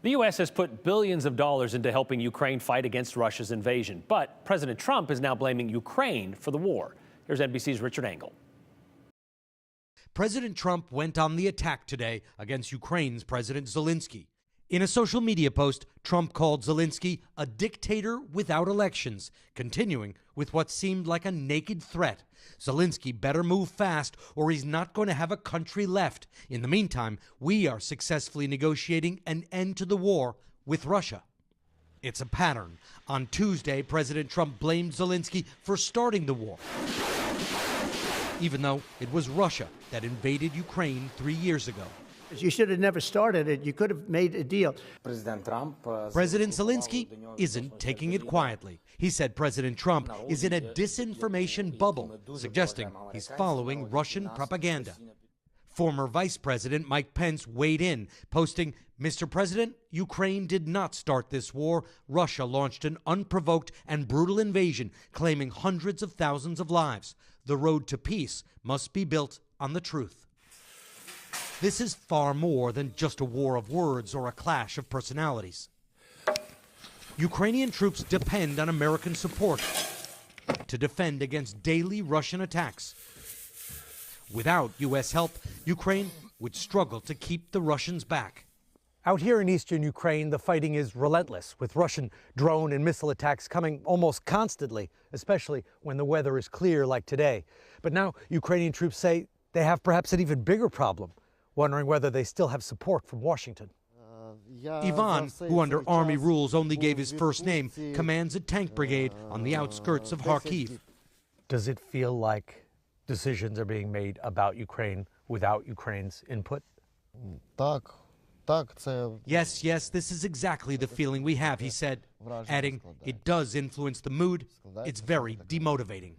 The U.S. has put billions of dollars into helping Ukraine fight against Russia's invasion. But President Trump is now blaming Ukraine for the war. Here's NBC's Richard Engel. President Trump went on the attack today against Ukraine's President Zelensky. In a social media post, Trump called Zelensky a dictator without elections, continuing with what seemed like a naked threat. Zelensky better move fast or he's not going to have a country left. In the meantime, we are successfully negotiating an end to the war with Russia. It's a pattern. On Tuesday, President Trump blamed Zelensky for starting the war, even though it was Russia that invaded Ukraine 3 years ago. You should have never started it. You could have made a deal. President Zelensky isn't taking it quietly. He said President Trump is in a disinformation bubble, suggesting he's following Russian propaganda. Former Vice President Mike Pence weighed in, posting, "Mr. President, Ukraine did not start this war. Russia launched an unprovoked and brutal invasion, claiming hundreds of thousands of lives. The road to peace must be built on the truth." This is far more than just a war of words or a clash of personalities. Ukrainian troops depend on American support to defend against daily Russian attacks. Without U.S. help, Ukraine would struggle to keep the Russians back. Out here in eastern Ukraine, the fighting is relentless, with Russian drone and missile attacks coming almost constantly, especially when the weather is clear like today. But now Ukrainian troops say they have perhaps an even bigger problem, wondering whether they still have support from Washington. Ivan, who under army rules only gave his first name, commands a tank brigade on the outskirts of Kharkiv. Does it feel like decisions are being made about Ukraine without Ukraine's input? Yes, this is exactly the feeling we have, he said, adding, it does influence the mood. It's very demotivating.